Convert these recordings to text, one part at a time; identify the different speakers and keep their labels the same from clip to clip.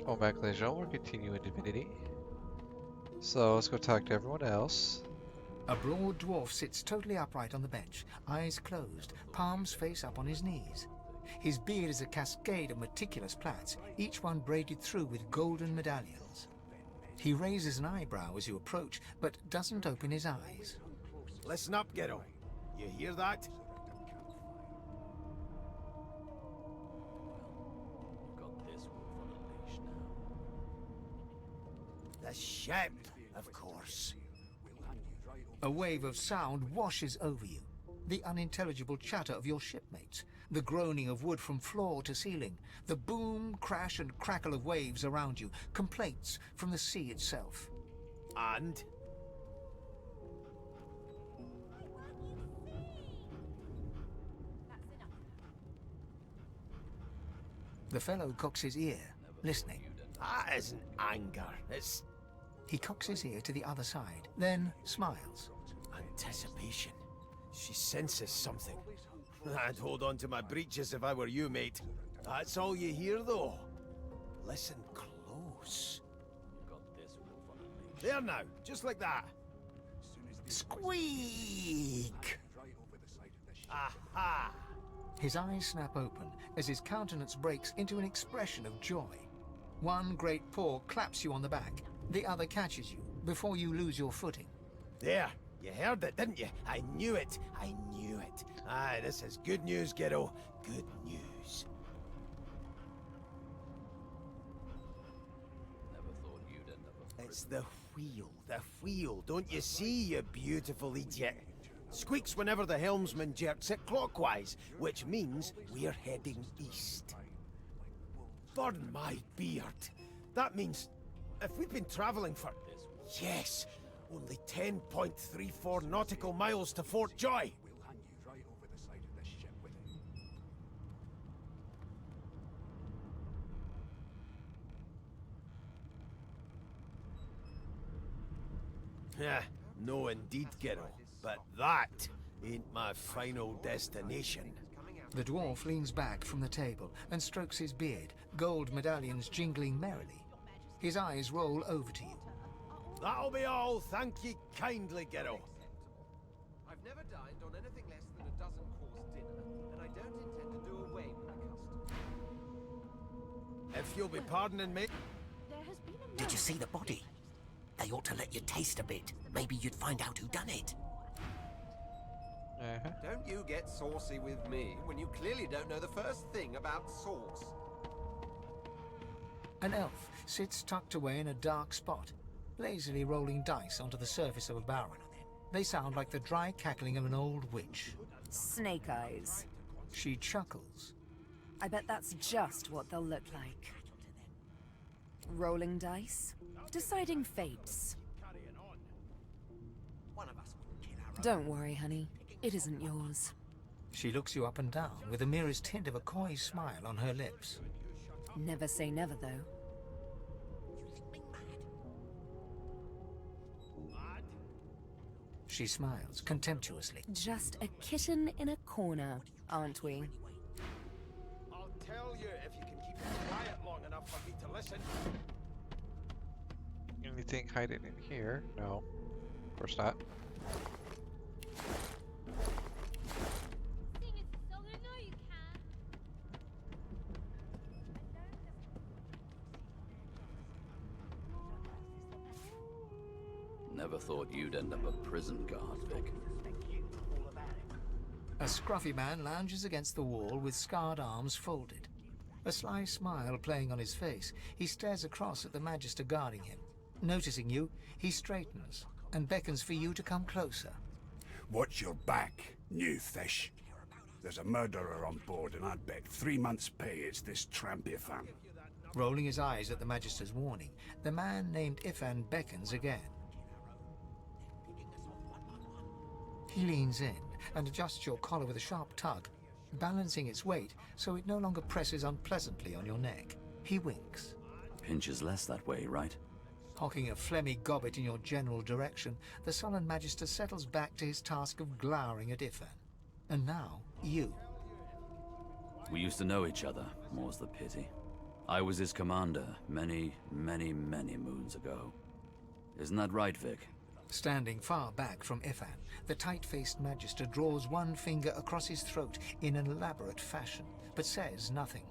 Speaker 1: Welcome back, ladies and gentlemen. We're continuing Divinity. So let's go talk to everyone else.
Speaker 2: A broad dwarf sits totally upright on the bench, eyes closed, palms face up on his knees. His beard is a cascade of meticulous plaits, each one braided through with golden medallions. He raises an eyebrow as you approach, but doesn't open his eyes.
Speaker 3: Listen up, Gero. You hear that? The ship, of course.
Speaker 2: A wave of sound washes over you. The unintelligible chatter of your shipmates, the groaning of wood from floor to ceiling, the boom, crash and crackle of waves around you, complaints from the sea itself.
Speaker 3: And?
Speaker 2: The fellow cocks his ear, listening.
Speaker 3: That isn't anger, it's
Speaker 2: He cocks his ear to the other side, then smiles.
Speaker 3: anticipation. She senses something. I'd hold on to my breeches if I were you, mate. That's all you hear, though. Listen close. There now, just like that.
Speaker 2: Squeak!
Speaker 3: Aha!
Speaker 2: His eyes snap open as his countenance breaks into an expression of joy. One great paw claps you on the back, the other catches you before you lose your footing.
Speaker 3: There, you heard it, didn't you? I knew it. I knew it. Aye, this is good news, Gero. Good news. It's the wheel, the wheel. Don't you see, you beautiful idiot? Squeaks whenever the helmsman jerks it clockwise, which means we're heading east. Burn my beard. That means if we've been traveling for, yes, only 10.34 nautical miles to Fort Joy. Yeah, no indeed, Gero. But that ain't my final destination.
Speaker 2: The dwarf leans back from the table and strokes his beard, gold medallions jingling merrily. His eyes roll over to you.
Speaker 3: That'll be all, thank ye kindly, Gero.
Speaker 4: I've never dined on anything less than a dozen-course dinner, and I don't intend to do away with that custom.
Speaker 3: If you'll be pardoning me.
Speaker 5: Did you see the body? They ought to let you taste a bit. Maybe you'd find out who done it.
Speaker 4: Don't you get saucy with me when you clearly don't know the first thing about sauce.
Speaker 2: An elf sits tucked away in a dark spot, lazily rolling dice onto the surface of a barrel. They sound like the dry cackling of an old witch.
Speaker 6: Snake eyes.
Speaker 2: She chuckles.
Speaker 6: I bet that's just what they'll look like. Rolling dice. Deciding fates. Don't worry, honey. It isn't yours.
Speaker 2: She looks you up and down with the merest hint of a coy smile on her lips.
Speaker 6: Never say never, though.
Speaker 2: She smiles contemptuously.
Speaker 6: Just a kitten in a corner, aren't we?
Speaker 3: I'll tell you if you can keep it quiet long enough for me to listen.
Speaker 1: Anything hiding in here? No. Of course not.
Speaker 7: Never thought you'd end up a prison guard, Vic.
Speaker 2: A scruffy man lounges against the wall with scarred arms folded. A sly smile playing on his face, he stares across at the Magister guarding him. Noticing you, he straightens and beckons for you to come closer.
Speaker 8: Watch your back, new fish. There's a murderer on board, and I'd bet 3 months' pay it's this tramp Ifan.
Speaker 2: Rolling his eyes at the Magister's warning, the man named Ifan beckons again. He leans in and adjusts your collar with a sharp tug, balancing its weight so it no longer presses unpleasantly on your neck. He winks.
Speaker 7: Pinches less that way, right?
Speaker 2: Hocking a phlegmy gobbet in your general direction, the sullen Magister settles back to his task of glowering at Ifan. And now, you.
Speaker 7: We used to know each other, more's the pity. I was his commander many, many, many moons ago. Isn't that right, Vic?
Speaker 2: Standing far back from Ifan, the tight-faced Magister draws one finger across his throat in an elaborate fashion, but says nothing.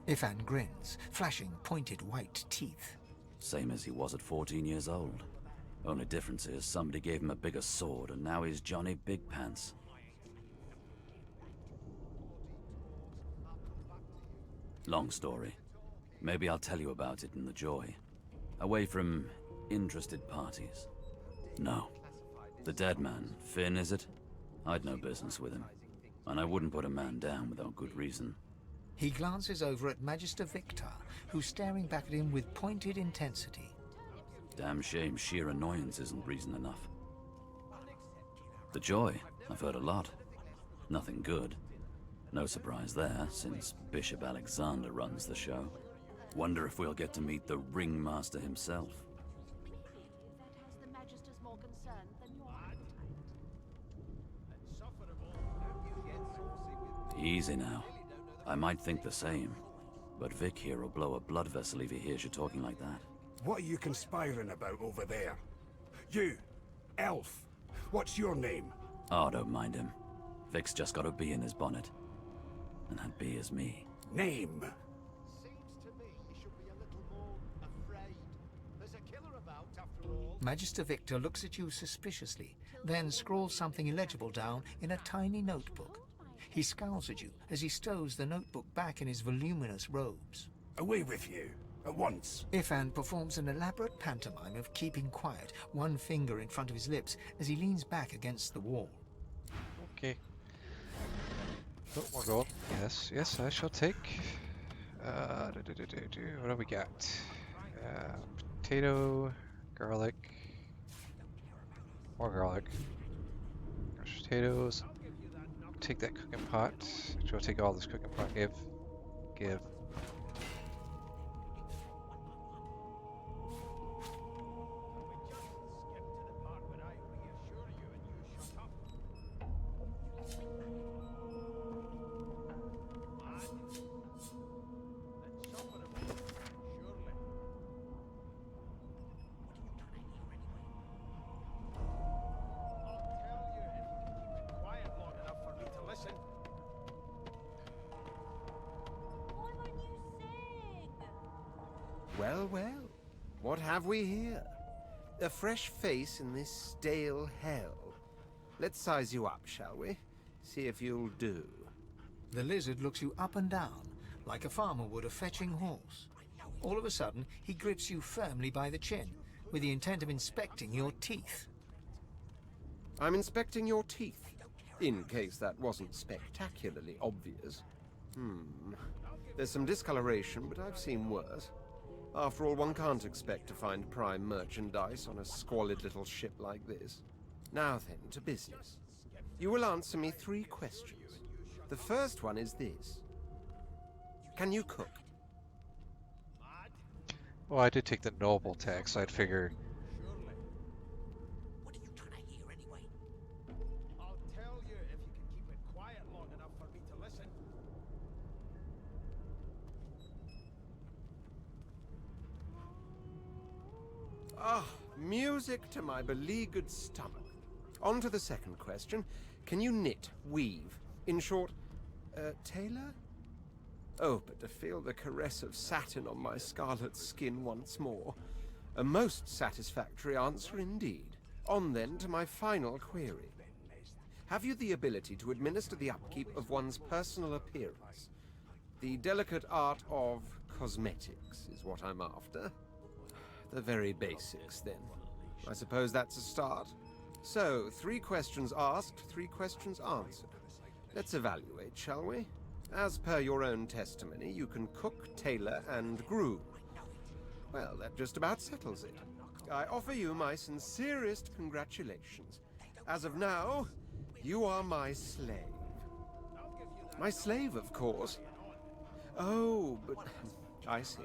Speaker 2: Ifan grins, flashing pointed white teeth.
Speaker 7: Same as he was at 14 years old. Only difference is somebody gave him a bigger sword and now he's Johnny Big Pants. Long story. Maybe I'll tell you about it in the Joy. Away from interested parties. No. The dead man, Finn, is it? I'd no business with him. And I wouldn't put a man down without good reason.
Speaker 2: He glances over at Magister Victor, who's staring back at him with pointed intensity.
Speaker 7: Damn shame sheer annoyance isn't reason enough. The Joy, I've heard a lot. Nothing good. No surprise there, since Bishop Alexander runs the show. Wonder if we'll get to meet the Ringmaster himself. Easy now. I might think the same, but Vic here will blow a blood vessel if he hears you talking like that.
Speaker 8: What are you conspiring about over there? You, elf. What's your name?
Speaker 7: Oh, don't mind him. Vic's just got a bee in his bonnet. And that bee is me.
Speaker 8: Name?
Speaker 3: Seems to me you should be a little more afraid. There's a killer about, after all.
Speaker 2: Magister Victor looks at you suspiciously, then scrawls something illegible down in a tiny notebook. He scowls at you as he stows the notebook back in his voluminous robes.
Speaker 8: Away with you, at once.
Speaker 2: Ifan performs an elaborate pantomime of keeping quiet, one finger in front of his lips as he leans back against the wall.
Speaker 1: Okay. Oh, we're going. Yes, yes, I shall take. What do we got? Potato, garlic, more garlic, mashed potatoes. Take that cooking pot. Actually, I'll take all this cooking pot. Give.
Speaker 3: Well, well, what have we here? A fresh face in this stale hell. Let's size you up, shall we? See if you'll do.
Speaker 2: The lizard looks you up and down, like a farmer would a fetching horse. All of a sudden, he grips you firmly by the chin, with the intent of inspecting your teeth.
Speaker 3: I'm inspecting your teeth, in case that wasn't spectacularly obvious. There's some discoloration, but I've seen worse. After all, one can't expect to find prime merchandise on a squalid little ship like this. Now then, to business. You will answer me 3 questions. The first one is this. Can you cook?
Speaker 1: Well, I did take the noble tax, so I'd figure.
Speaker 5: What are you trying to hear anyway?
Speaker 3: I'll tell you if you can keep it quiet long enough for me to listen. Ah, music to my beleaguered stomach. On to the second question. Can you knit, weave? In short, tailor? Oh, but to feel the caress of satin on my scarlet skin once more. A most satisfactory answer indeed. On then to my final query. Have you the ability to administer the upkeep of one's personal appearance? The delicate art of cosmetics is what I'm after. The very basics, then. I suppose that's a start. So, 3 questions asked, 3 questions answered. Let's evaluate, shall we? As per your own testimony, you can cook, tailor, and groom. Well, that just about settles it. I offer you my sincerest congratulations. As of now, you are my slave. My slave, of course. Oh, but I see.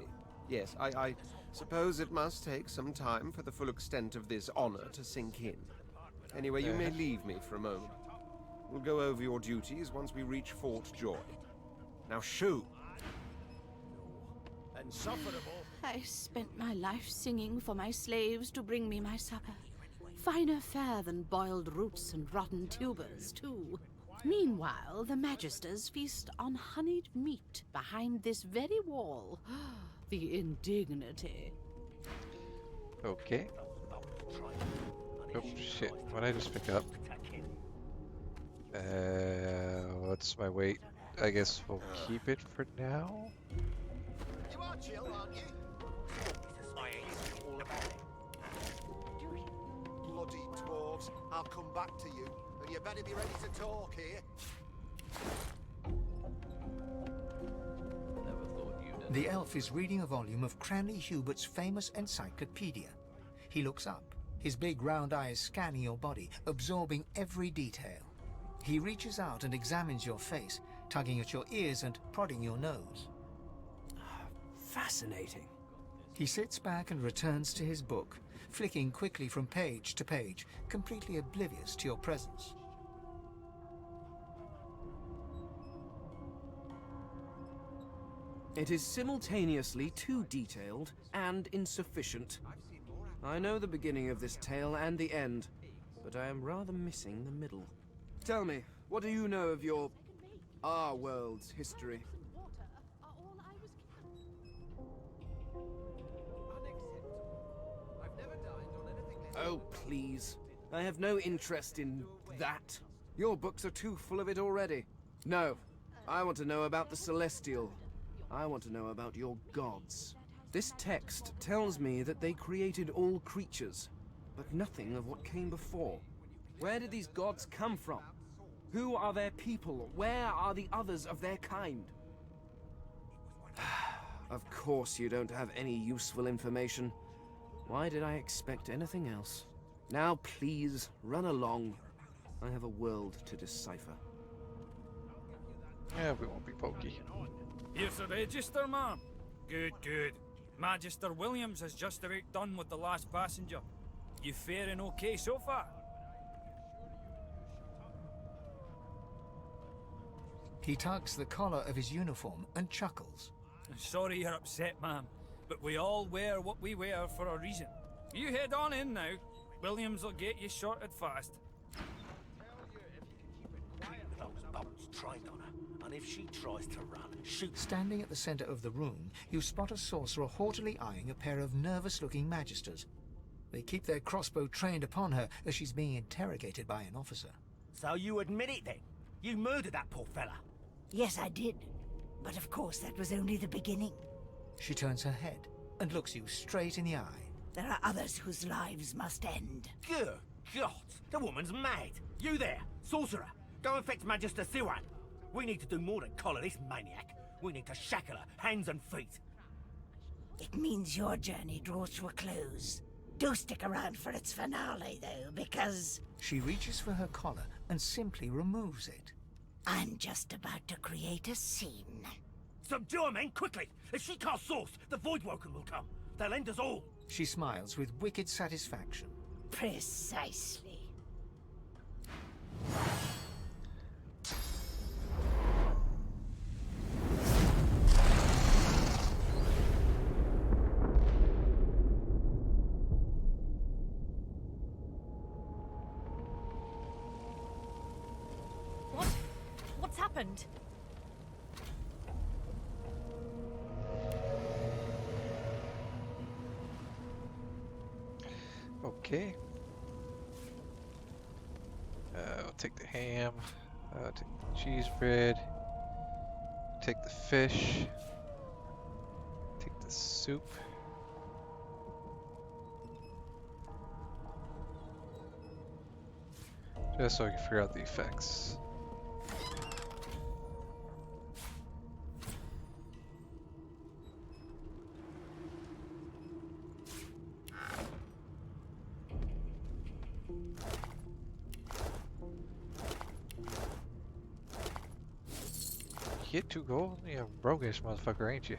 Speaker 3: Yes, I suppose it must take some time for the full extent of this honor to sink in. Anyway, you may leave me for a moment. We'll go over your duties once we reach Fort Joy. Now shoo! insufferable.
Speaker 9: I spent my life singing for my slaves to bring me my supper. Finer fare than boiled roots and rotten tubers, too. Meanwhile, the Magisters feast on honeyed meat behind this very wall. The indignity.
Speaker 1: Okay. Oh shit, what did I just pick up? What's my weight? I guess we'll keep it for now.
Speaker 3: You are chill, aren't you? Bloody dwarves. I'll come back to you, and you better be ready to talk here.
Speaker 2: The elf is reading a volume of Cranley Hubert's famous encyclopedia. He looks up, his big round eyes scanning your body, absorbing every detail. He reaches out and examines your face, tugging at your ears and prodding your nose.
Speaker 3: Fascinating.
Speaker 2: He sits back and returns to his book, flicking quickly from page to page, completely oblivious to your presence.
Speaker 10: It is simultaneously too detailed and insufficient. I know the beginning of this tale and the end, but I am rather missing the middle. Tell me, what do you know of our world's history? Oh, please. I have no interest in that. Your books are too full of it already. No, I want to know about the Celestial. I want to know about your gods. This text tells me that they created all creatures, but nothing of what came before. Where did these gods come from? Who are their people? Where are the others of their kind? Of course you don't have any useful information. Why did I expect anything else? Now please, run along. I have a world to decipher.
Speaker 1: Yeah, we won't be pokey.
Speaker 11: Here's the register, ma'am. Good, good. Magister Williams has just about done with the last passenger. You faring okay so far?
Speaker 2: He tugs the collar of his uniform and chuckles.
Speaker 11: Sorry you're upset, ma'am, but we all wear what we wear for a reason. You head on in now. Williams will get you sorted fast.
Speaker 5: Those bolts trained on her, and if she tries to run, shoot.
Speaker 2: Standing at the center of the room, you spot a sorcerer haughtily eyeing a pair of nervous-looking magisters. They keep their crossbow trained upon her as she's being interrogated by an officer.
Speaker 5: So you admit it then? You murdered that poor fella?
Speaker 12: Yes, I did. But of course, that was only the beginning.
Speaker 2: She turns her head and looks you straight in the eye.
Speaker 12: There are others whose lives must end.
Speaker 5: Good God, the woman's mad. You there, sorcerer, go and fetch Magister Siwan. We need to do more than collar this maniac. We need to shackle her, hands and feet.
Speaker 12: It means your journey draws to a close. Do stick around for its finale, though, because...
Speaker 2: She reaches for her collar and simply removes it.
Speaker 12: I'm just about to create a scene.
Speaker 5: Subdue her, men, quickly! If she casts source, the Voidwoken will come. They'll end us all.
Speaker 2: She smiles with wicked satisfaction.
Speaker 12: Precisely.
Speaker 6: What's happened?
Speaker 1: Okay. I'll take the ham. I'll take the cheese bread. Take the fish. Take the soup. Just so I can figure out the effects. Get 2 gold? Yeah, roguish motherfucker, ain't you?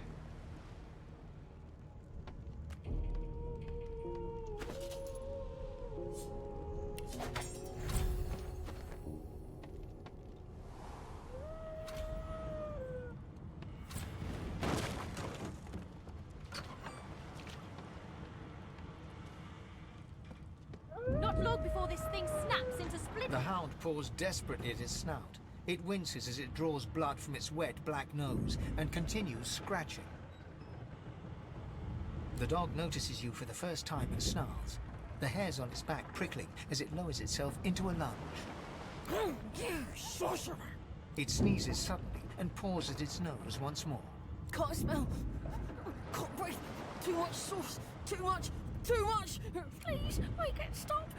Speaker 13: Not long before this thing snaps into splinters.
Speaker 2: The hound paws desperately at his snout. It winces as it draws blood from its wet black nose and continues scratching. The dog notices you for the first time and snarls, the hairs on its back prickling as it lowers itself into a lunge.
Speaker 13: You sorcerer!
Speaker 2: It sneezes suddenly and paws at its nose once more.
Speaker 13: Can't smell. Can't breathe. Too much sauce. Too much. Too much. Please, make it stop.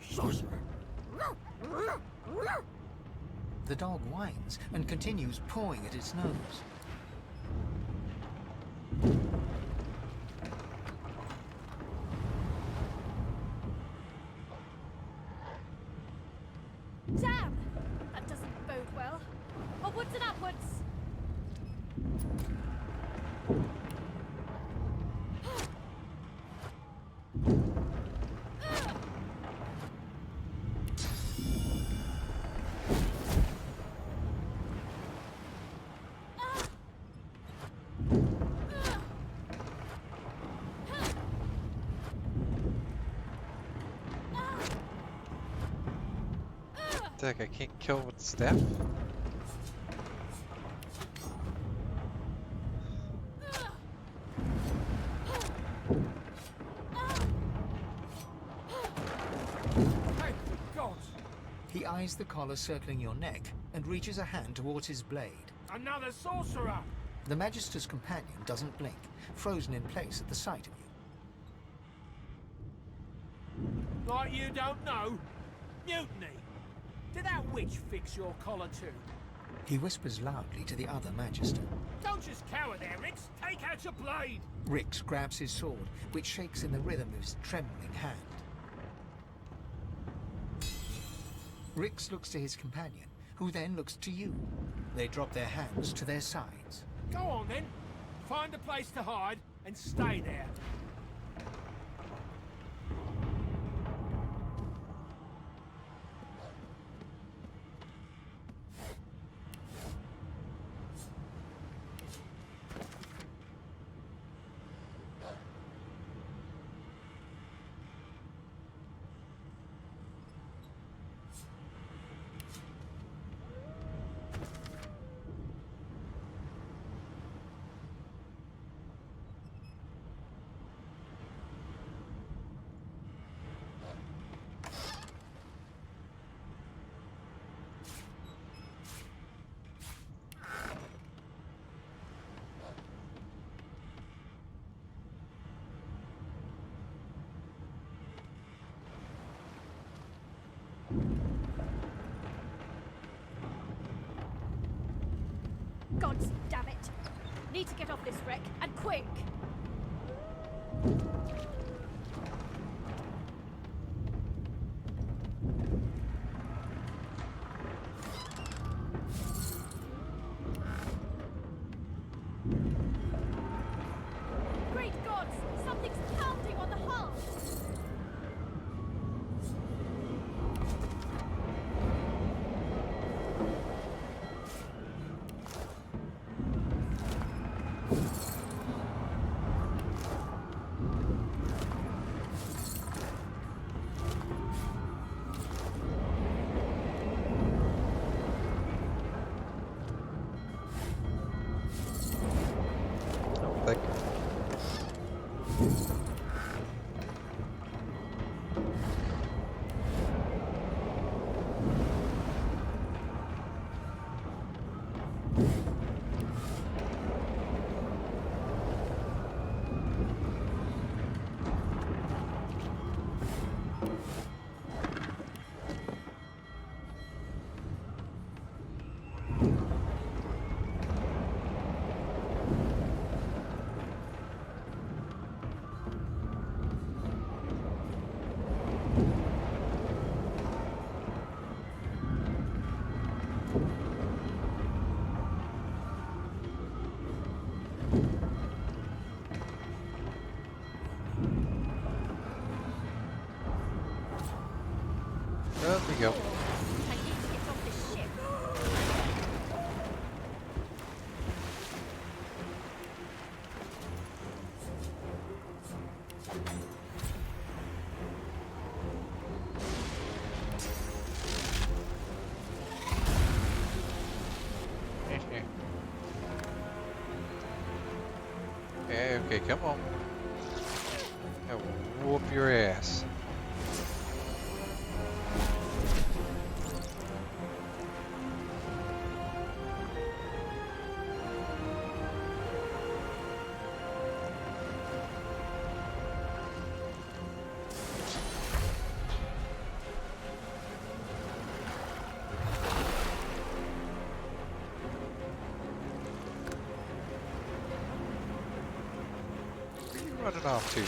Speaker 13: Sorcerer.
Speaker 2: The dog whines and continues pawing at its nose.
Speaker 13: Damn! That doesn't bode well. Upwards and upwards.
Speaker 1: Heck, I can't kill with staff?
Speaker 11: Hey, gods!
Speaker 2: He eyes the collar circling your neck and reaches a hand towards his blade.
Speaker 11: Another sorcerer!
Speaker 2: The Magister's companion doesn't blink, frozen in place at the sight of you.
Speaker 5: Like you don't know? Mutiny! Did that witch fix your collar too?
Speaker 2: He whispers loudly to the other Magister.
Speaker 5: Don't just cower there, Rix! Take out your blade!
Speaker 2: Rix grabs his sword, which shakes in the rhythm of his trembling hand. Rix looks to his companion, who then looks to you. They drop their hands to their sides.
Speaker 5: Go on then! Find a place to hide and stay there.
Speaker 13: God damn it! Need to get off this wreck, and quick! Great gods! Something's pounding on the hull!
Speaker 1: Okay, come on. I'll whoop your ass. Running off to?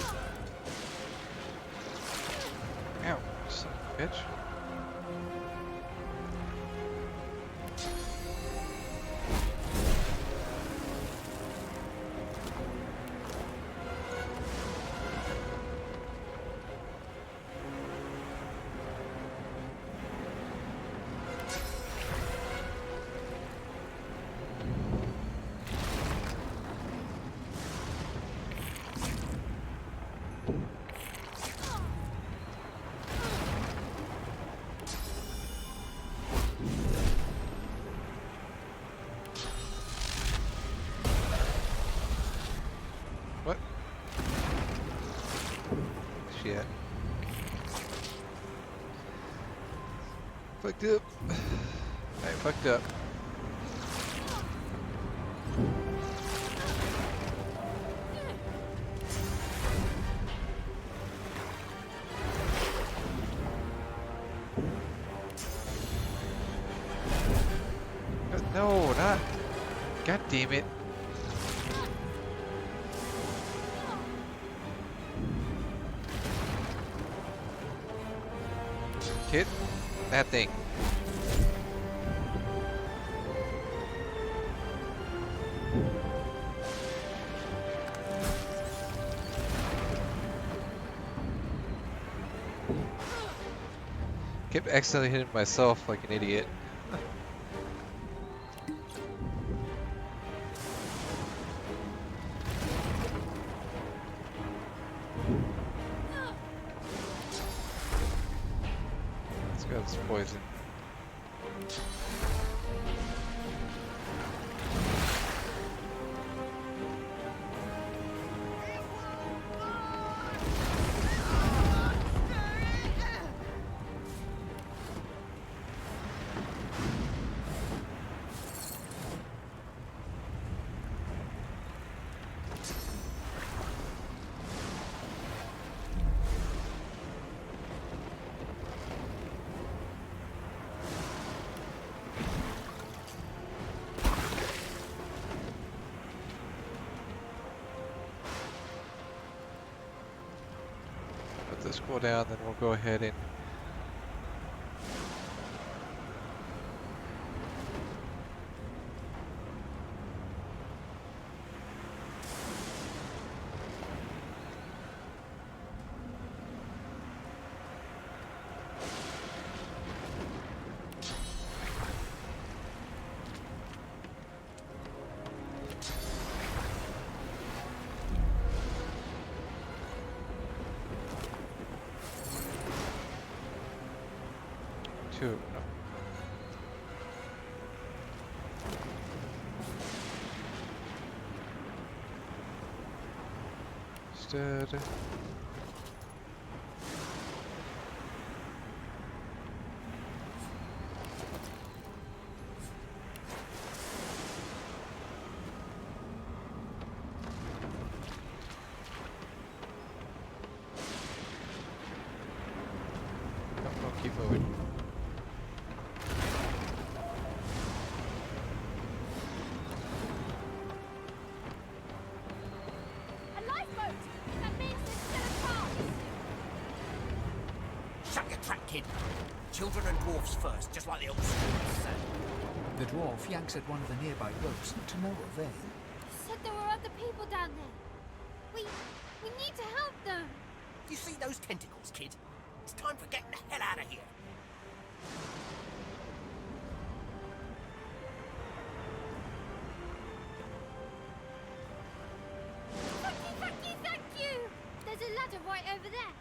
Speaker 1: Ow, son of a bitch. What? Shit. Fucked up. I fucked up. No, not. God damn it. Hit that thing. Kept accidentally hitting myself like an idiot. Let's go, this poison. Let this cool down, then we'll go ahead and two. No. Instead. No, keep moving.
Speaker 5: Shut your trap, kid. Children and dwarfs first, just like the old school said.
Speaker 2: The dwarf yanks at one of the nearby ropes, to no avail.
Speaker 13: Said there were other people down there. We need to help them.
Speaker 5: You see those tentacles, kid? It's time for getting the hell out of here.
Speaker 13: Thank you! There's a ladder right over there.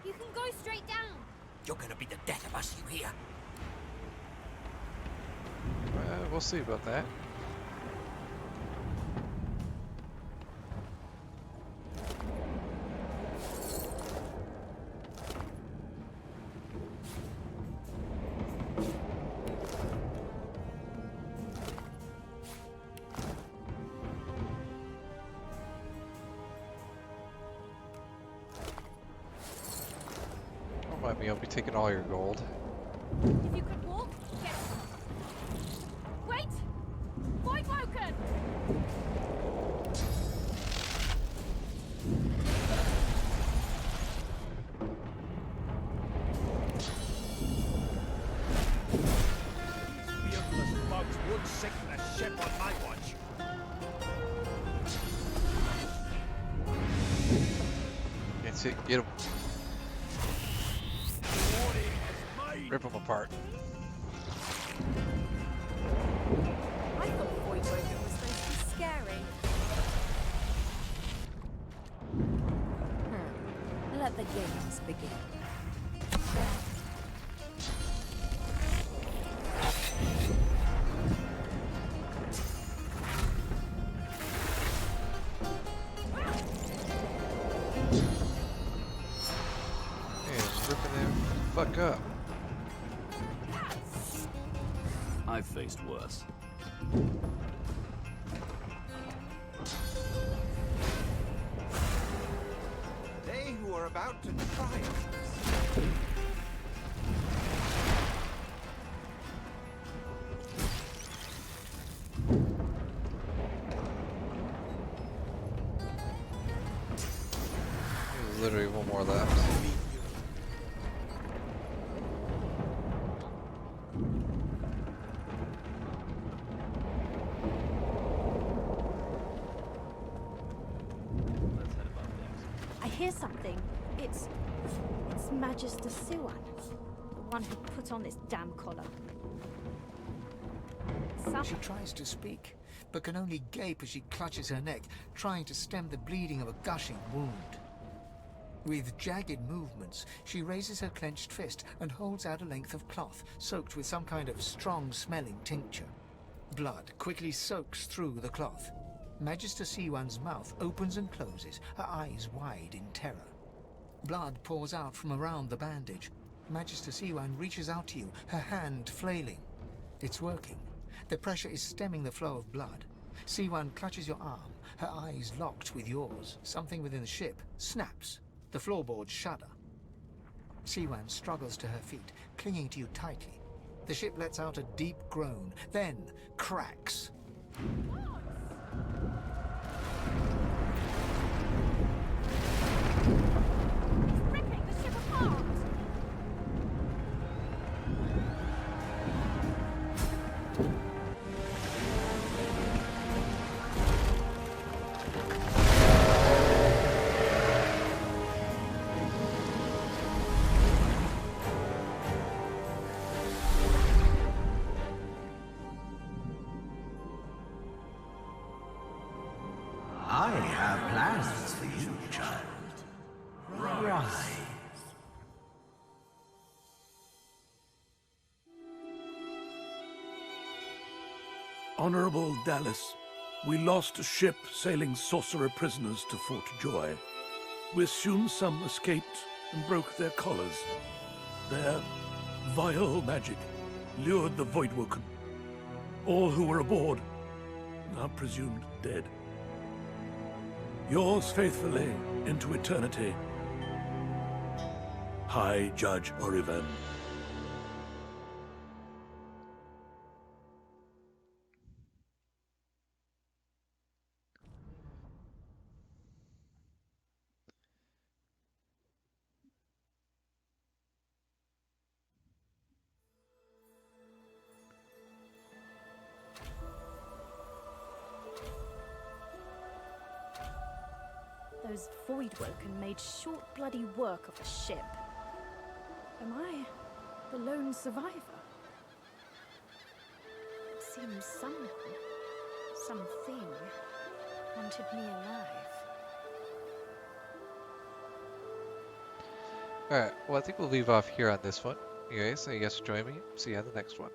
Speaker 13: You can go straight down.
Speaker 5: You're gonna be the death of us, you hear?
Speaker 1: We'll see about that. at me, I'll be taking all your gold.
Speaker 13: If you could walk, get it. Wait! Void Woken!
Speaker 5: Beardless bugs would sink the ship on my watch.
Speaker 1: Can't see it. Get him. Rip him apart.
Speaker 6: I thought Void Woken was supposed to be scary. Let the games begin.
Speaker 1: Ripping them fuck up.
Speaker 7: I've faced worse.
Speaker 4: They who are about to triumph.
Speaker 1: There's literally one more left.
Speaker 13: I hear something. It's Magister Siwan, the one who put on this damn collar.
Speaker 2: She tries to speak, but can only gape as she clutches her neck, trying to stem the bleeding of a gushing wound. With jagged movements, she raises her clenched fist and holds out a length of cloth, soaked with some kind of strong-smelling tincture. Blood quickly soaks through the cloth. Magister Siwan's mouth opens and closes, her eyes wide in terror. Blood pours out from around the bandage. Magister Siwan reaches out to you, her hand flailing. It's working. The pressure is stemming the flow of blood. Siwan clutches your arm, her eyes locked with yours. Something within the ship snaps. The floorboards shudder. Siwan struggles to her feet, clinging to you tightly. The ship lets out a deep groan, then cracks.
Speaker 13: Ripping the ship apart!
Speaker 14: I have plans for you, child. Rise.
Speaker 8: Honorable Dallas, we lost a ship sailing sorcerer prisoners to Fort Joy. We assume some escaped and broke their collars. Their vile magic lured the Voidwoken. All who were aboard are presumed dead. Yours faithfully into eternity, High Judge Oriven.
Speaker 13: Those Voidwoken made short bloody work of the ship. Am I the lone survivor? It seems someone, something, wanted me alive.
Speaker 1: Alright, well I think we'll leave off here on this one. Anyways, so you guys for joining me. See you on the next one.